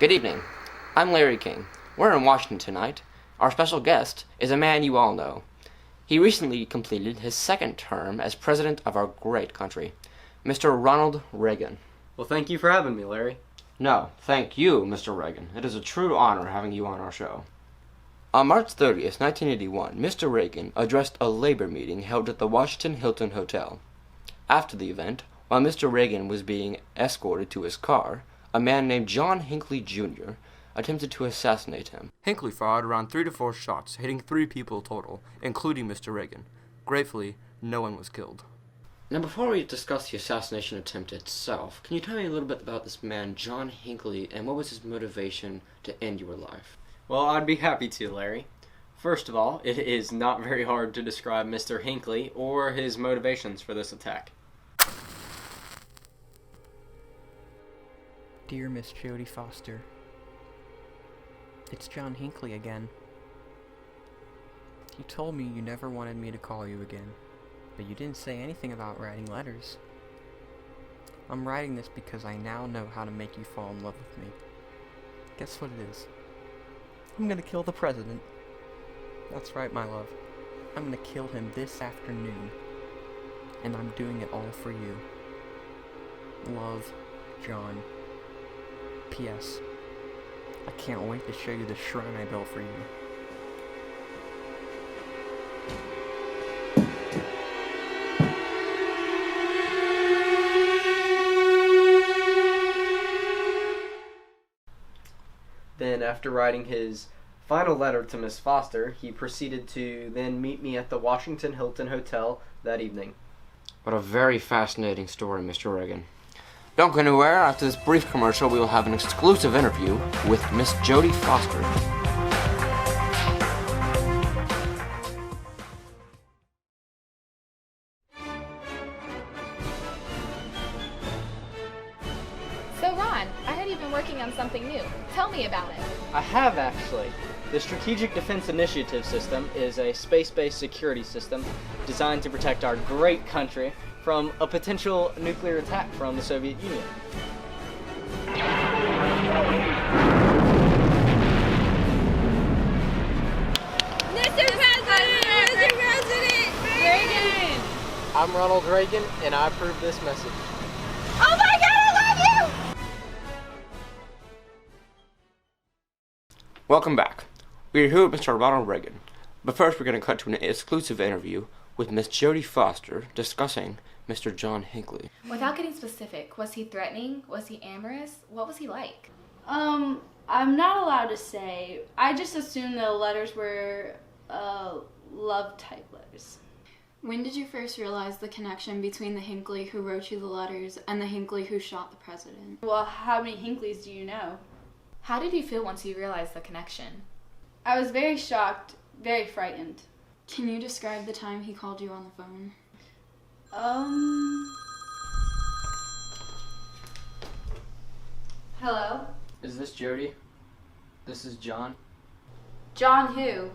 Good evening. I'm Larry King. We're in Washington tonight. Our special guest is a man you all know. He recently completed his second term as president of our great country, Mr. Ronald Reagan. Well, thank you for having me, Larry. No, thank you, Mr. Reagan. It is a true honor having you on our show. On March 30th, 1981, Mr. Reagan addressed a labor meeting held at the Washington Hilton Hotel. After the event, while Mr. Reagan was being escorted to his car, a man named John Hinckley, Jr. attempted to assassinate him. Hinckley fired around 3 to 4 shots, hitting 3 people total, including Mr. Reagan. Gratefully, no one was killed. Now, before we discuss the assassination attempt itself, can you tell me a little bit about this man, John Hinckley, and what was his motivation to end your life? Well, I'd be happy to, Larry. First of all, it is not very hard to describe Mr. Hinckley or his motivations for this attack. Dear Miss Jodie Foster, it's John Hinckley again. You told me you never wanted me to call you again, but you didn't say anything about writing letters. I'm writing this because I now know how to make you fall in love with me. Guess what it is? I'm gonna kill the president. That's right, my love. I'm gonna kill him this afternoon. And I'm doing it all for you. Love, John. P.S. I can't wait to show you the shrine I built for you. Then, after writing his final letter to Miss Foster, he proceeded to then meet me at the Washington Hilton Hotel that evening. What a very fascinating story, Mr. Reagan. Don't go anywhere. After this brief commercial, we will have an exclusive interview with Miss Jodie Foster. So Ron, I heard you've been working on something new. Tell me about it. I have, actually. The Strategic Defense Initiative System is a space-based security system designed to protect our great country from a potential nuclear attack from the Soviet Union. Mr. President! Reagan! I'm Ronald Reagan, and I approve this message. Oh my God, I love you! Welcome back. We are here with Mr. Ronald Reagan. But first, we're going to cut to an exclusive interview with Miss Jodie Foster discussing Mr. John Hinckley. Without getting specific, was he threatening? Was he amorous? What was he like? I'm not allowed to say. I just assumed the letters were love type letters. When did you first realize the connection between the Hinckley who wrote you the letters and the Hinckley who shot the president? Well, how many Hinkleys do you know? How did you feel once you realized the connection? I was very shocked, very frightened. Can you describe the time he called you on the phone? Hello? Is this Jodie? This is John. John who?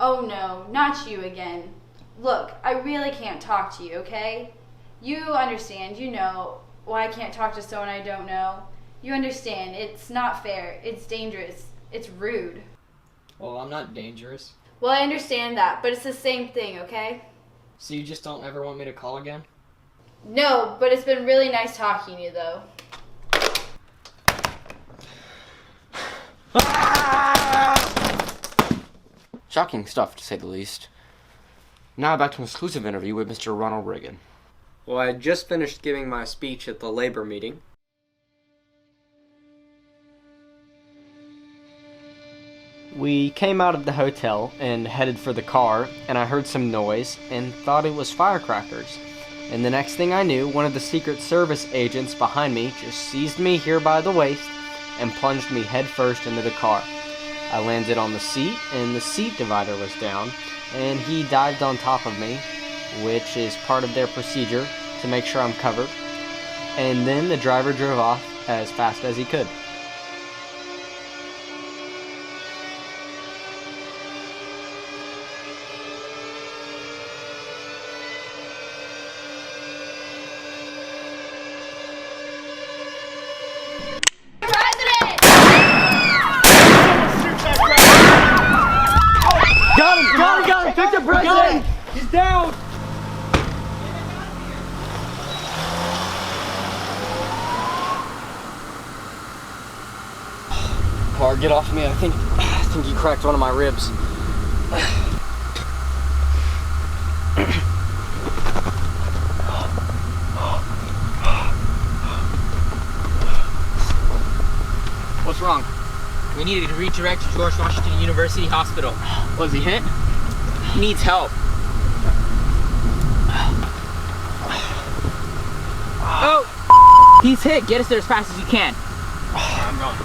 Oh no, not you again. Look, I really can't talk to you, okay? You understand, you know why I can't talk to someone I don't know. You understand, it's not fair, it's dangerous, it's rude. Well, I'm not dangerous. Well, I understand that, but it's the same thing, okay? So you just don't ever want me to call again? No, but it's been really nice talking to you, though. Shocking stuff, to say the least. Now back to an exclusive interview with Mr. Ronald Reagan. Well, I had just finished giving my speech at the labor meeting. We came out of the hotel and headed for the car, and I heard some noise and thought it was firecrackers. And the next thing I knew, one of the Secret Service agents behind me just seized me here by the waist and plunged me headfirst into the car. I landed on the seat, and the seat divider was down, and he dived on top of me, which is part of their procedure to make sure I'm covered. And then the driver drove off as fast as he could. President! hard. Get off me. I think you cracked one of my ribs. What's wrong? We needed to redirect to George Washington University Hospital. Was he hit? He needs help. Oh! He's hit. Get us there as fast as you can. I'm going.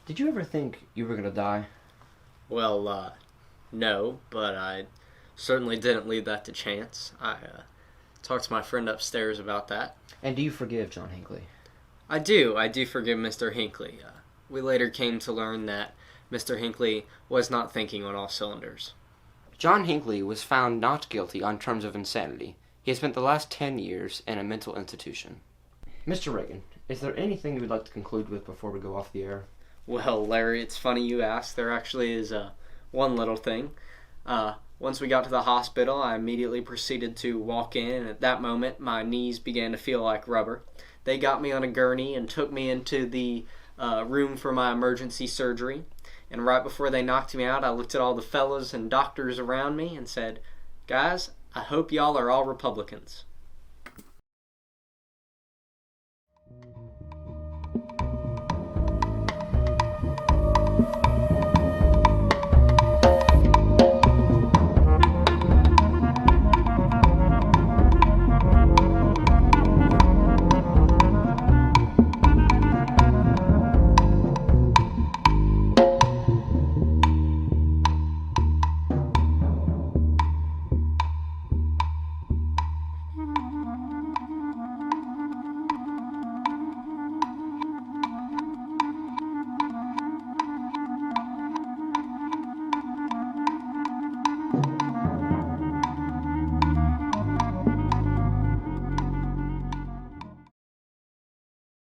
Did you ever think you were gonna die? Well, no, but I certainly didn't leave that to chance. I talked to my friend upstairs about that. And do you forgive John Hinckley? I do forgive Mr. Hinckley. We later came to learn that Mr. Hinckley was not thinking on all cylinders. John Hinckley was found not guilty on terms of insanity. He has spent the last 10 years in a mental institution. Mr. Reagan, is there anything you would like to conclude with before we go off the air? Well, Larry, it's funny you ask. There actually is one little thing. Once we got to the hospital, I immediately proceeded to walk in, and at that moment, my knees began to feel like rubber. They got me on a gurney and took me into the room for my emergency surgery. And right before they knocked me out, I looked at all the fellows and doctors around me and said, "Guys, I hope y'all are all Republicans."